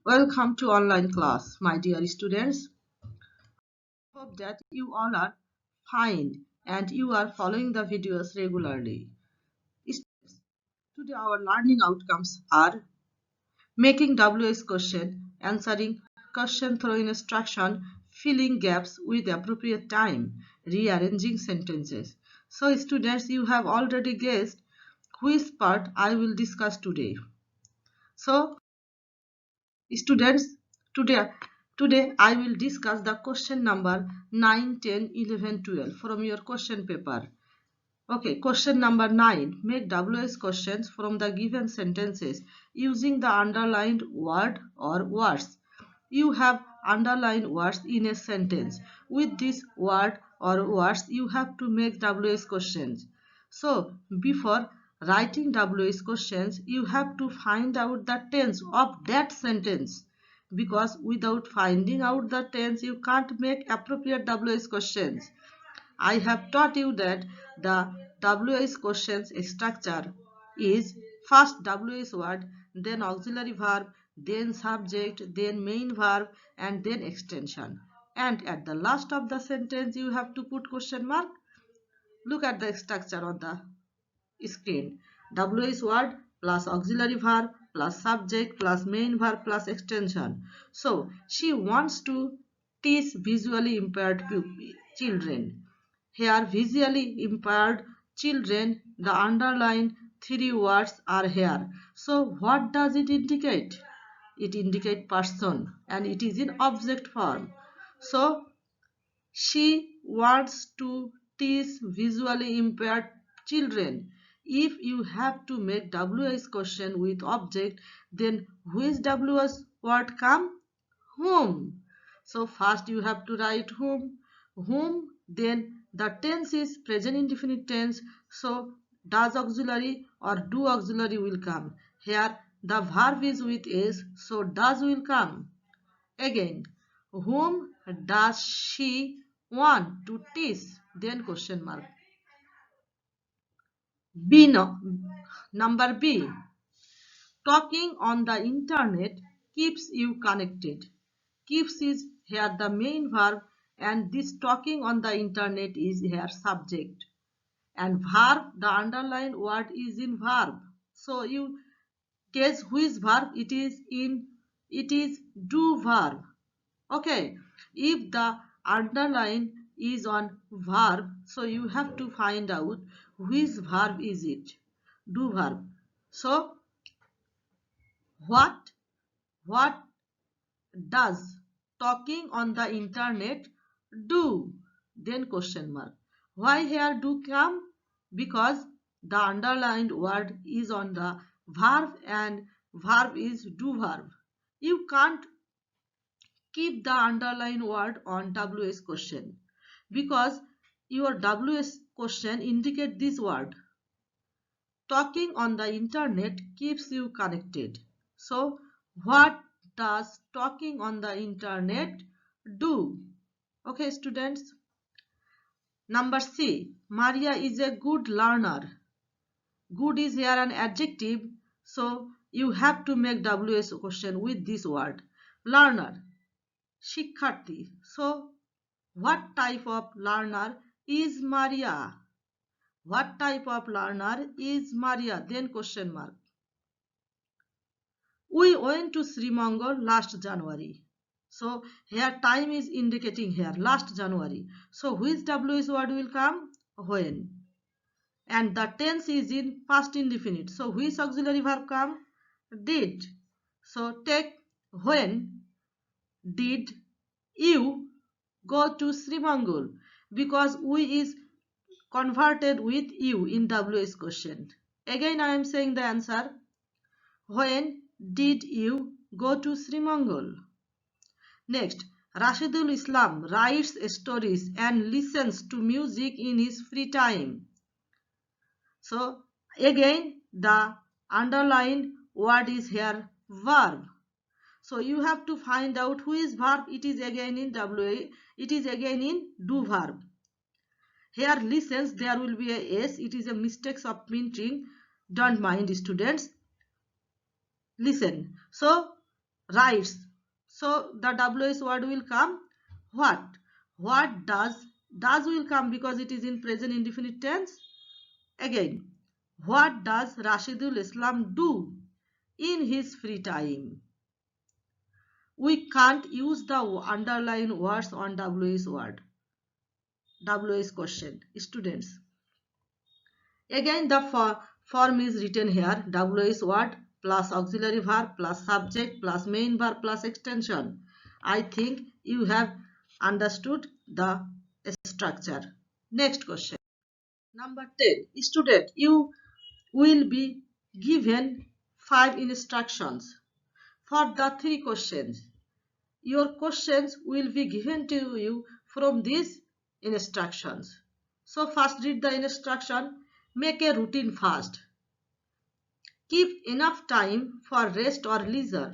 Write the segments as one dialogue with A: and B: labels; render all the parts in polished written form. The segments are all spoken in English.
A: Welcome to online class, my dear students. Hope that you all are fine and you are following the videos regularly. Students, today our learning outcomes are making WS question, answering question through instruction, filling gaps with appropriate time, rearranging sentences. So students, you have already guessed which part I will discuss today. So students, today I will discuss the question number 9, 10, 11, 12 from your question paper. Okay, question number 9. Make WS questions from the given sentences using the underlined word or words. You have underlined words in a sentence. With this word or words, you have to make WS questions. So, before writing WS questions, you have to find out the tense of that sentence. Because without finding out the tense, you can't make appropriate WS questions. I have taught you that the WS questions structure is first WS word, then auxiliary verb, then subject, then main verb, and then extension. And at the last of the sentence, you have to put question mark. Look at the structure on the screen. WS word plus auxiliary verb plus subject plus main verb plus extension. So, she wants to teach visually impaired children. Here, visually impaired children, the underlined three words are here. So, what does it indicate? It indicates person and it is in object form. So, she wants to teach visually impaired children. If you have to make WS question with object, then which WS word come? Whom. So first you have to write whom, then the tense is present indefinite tense. So does auxiliary or do auxiliary will come. Here the verb is with s, so does will come. Again, whom does she want to teach? Then question mark. B no, number B. Talking on the internet keeps you connected. Keeps is here the main verb and this talking on the internet is here subject. And verb, the underlined word is in verb. So you guess which verb it is in. It is do verb. Okay, if the underline is on verb, so you have to find out which verb is it. Do verb. So what what does talking on the internet do? Then question mark. Why here do come? Because the underlined word is on the verb and verb is do verb. You can't keep the underlined word on WS question because your WS question indicate this word. Talking on the internet keeps you connected. So what does talking on the internet do? Okay students. Number C. Maria is a good learner. Good is here an adjective. So you have to make WS question with this word. Learner. Shikkharthi. So what type of learner is Maria? What type of learner is Maria? Then question mark. We went to Sri Mangal last January. So here time is indicating here last January. So which WS word will come? When. And the tense is in past indefinite. So which auxiliary verb come? Did. So take when did you go to Sri Mangal? Because we is converted with you in WS question. Again I am saying the answer. When did you go to Sri Mangal? Next, Rashidul Islam writes stories and listens to music in his free time. So again the underlined word is here verb. So you have to find out who is verb. It is again in WA. It is again in do verb. Here listens, there will be a S. It is a mistake of printing. Don't mind students. Listen. So writes. So the WH word will come what? What does will come because it is in present indefinite tense. Again, what does Rashidul Islam do in his free time? We can't use the underline words on WH word. WH question. Students. Again the form is written here. WH word plus auxiliary verb plus subject plus main verb plus extension. I think you have understood the structure. Next question. Number 10. Student, you will be given 5 instructions for the 3 questions. Your questions will be given to you from these instructions. So first read the instruction. Make a routine fast. Keep enough time for rest or leisure.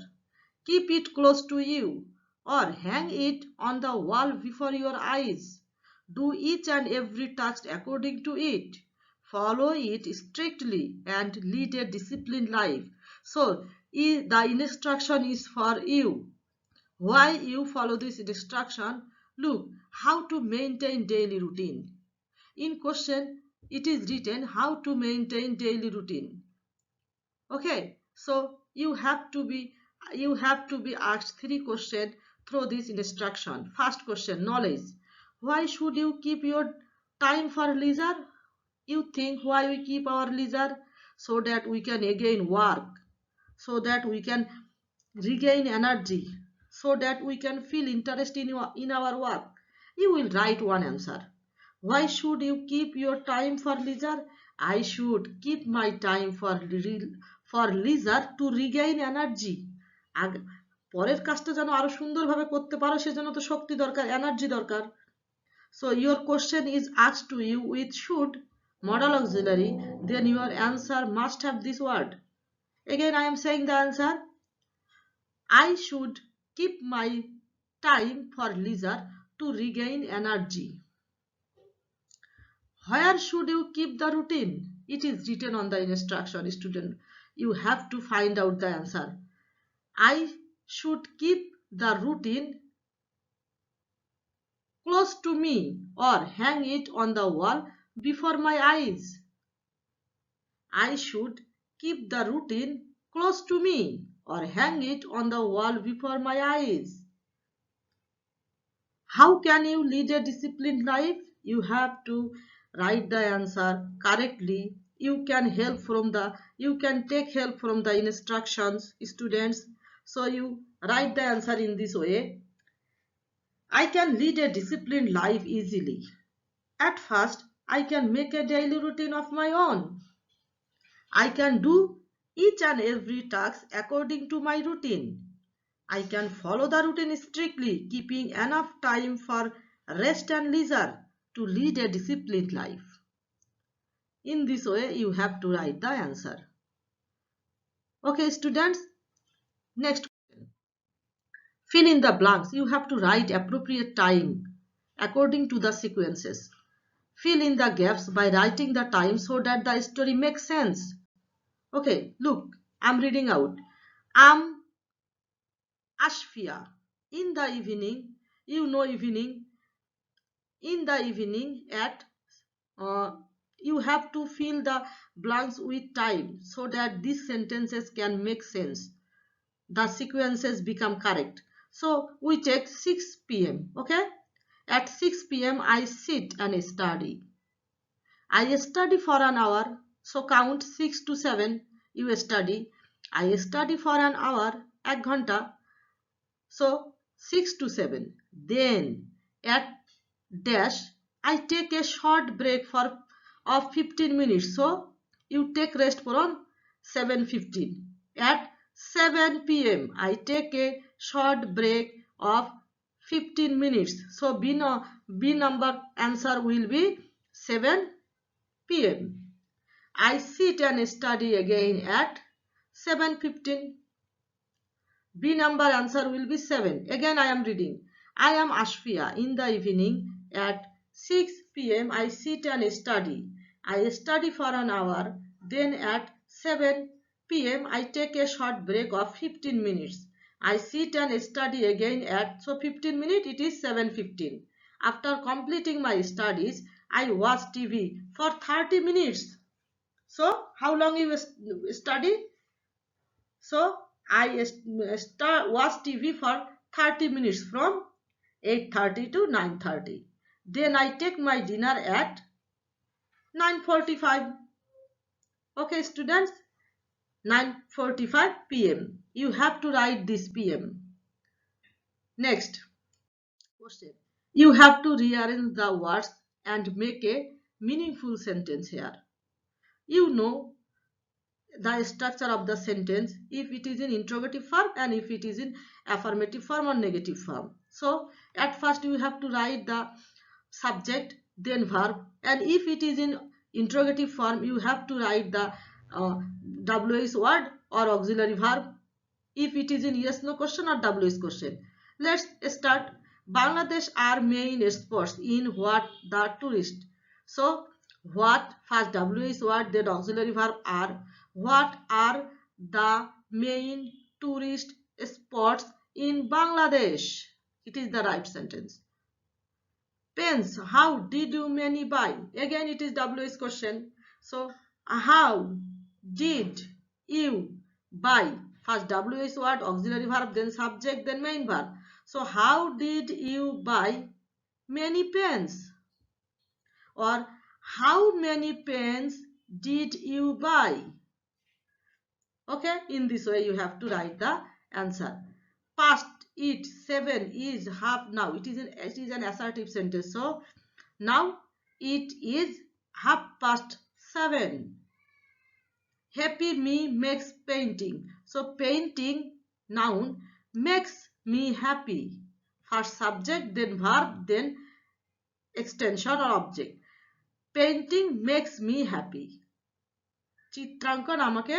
A: Keep it close to you or hang it on the wall before your eyes. Do each and every task according to it. Follow it strictly and lead a disciplined life. So the instruction is for you. Why you follow this instruction? Look, how to maintain daily routine. In question, it is written how to maintain daily routine. Okay, so you have to be asked 3 questions through this instruction. First question, knowledge. Why should you keep your time for leisure? You think why we keep our leisure? So that we can again work, so that we can regain energy, so that we can feel interest in our work. You will write one answer. Why should you keep your time for leisure? I should keep my time for leisure to regain energy. পরের কাজটা যেন আরো সুন্দরভাবে করতে পারো সেজন্য তো শক্তি দরকার, এনার্জি দরকার. So your question is asked to you with should modal auxiliary, then your answer must have this word. Again I am saying the answer. I should keep my time for leisure to regain energy. Where should you keep the routine? It is written on the instruction, student. You have to find out the answer. I should keep the routine close to me or hang it on the wall before my eyes. I should keep the routine close to me or hang it on the wall before my eyes. How can you lead a disciplined life? You have to write the answer correctly. You can take help from the instructions, students. So you write the answer in this way. I can lead a disciplined life easily. At first, I can make a daily routine of my own. I can do each and every task according to my routine. I can follow the routine strictly, keeping enough time for rest and leisure to lead a disciplined life. In this way, you have to write the answer. Okay, students. Next question. Fill in the blanks. You have to write appropriate time according to the sequences. Fill in the gaps by writing the time so that the story makes sense. Okay, look, I'm reading out. I'm Ashfia. In the evening, evening. In the evening at you have to fill the blanks with time so that these sentences can make sense. The sequences become correct. So we take 6 p.m. Okay, at 6 p.m. I sit and study. I study for an hour. So count 6 to 7. You study. I study for an hour. 1 ghanta. So 6 to 7. Then at dash I take a short break of 15 minutes. So you take rest from 7:15. At 7 p.m. I take a short break of 15 minutes. So B number answer will be 7 p.m. I sit and study again at 7:15. B number answer will be 7. Again I am reading. I am Ashfia. In the evening at 6 p.m. I sit and study. I study for an hour. Then at 7 p.m. I take a short break of 15 minutes. I sit and study again at, so 15 minutes, it is 7:15. After completing my studies, I watch TV for 30 minutes. So how long you study? So I watch TV for 30 minutes from 8:30 to 9:30. Then I take my dinner at 9:45. Okay, students, 9:45 p.m. You have to write this p.m. Next question. You have to rearrange the words and make a meaningful sentence here. You know the structure of the sentence, if it is in interrogative form and if it is in affirmative form or negative form. So at first you have to write the subject, then verb, and if it is in interrogative form you have to write the WH word or auxiliary verb, if it is in yes no question or WH question. Let's start. Bangladesh are main exports in what? The tourist. So what, first WH word, then auxiliary verb are. What are the main tourist spots in Bangladesh? It is the right sentence. Pens, how did you many buy? Again it is WH question. So how did you buy? First WH word, auxiliary verb, then subject, then main verb. So how did you buy many pens? Or how many pens did you buy? Okay, in this way you have to write the answer. Past, it, 7 is half now. It is an assertive sentence. So now it is 7:30. Happy me makes painting. So painting, noun, makes me happy. First subject, then verb, then extension or object. Painting makes me happy. চিত্রাঙ্কন আমাকে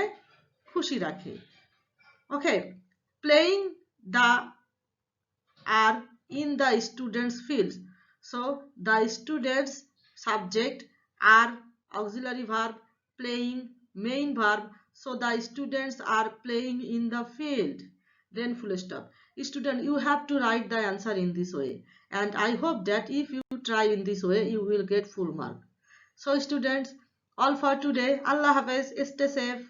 A: খুশি রাখে. Okay, playing the are in the students fields. So the students subject are auxiliary verb, playing main verb. So the students are playing in the field. Then full stop. Student, you have to write the answer in this way, and I hope that if you try in this way you will get full mark. So students, all for today. Allah Hafiz, stay safe.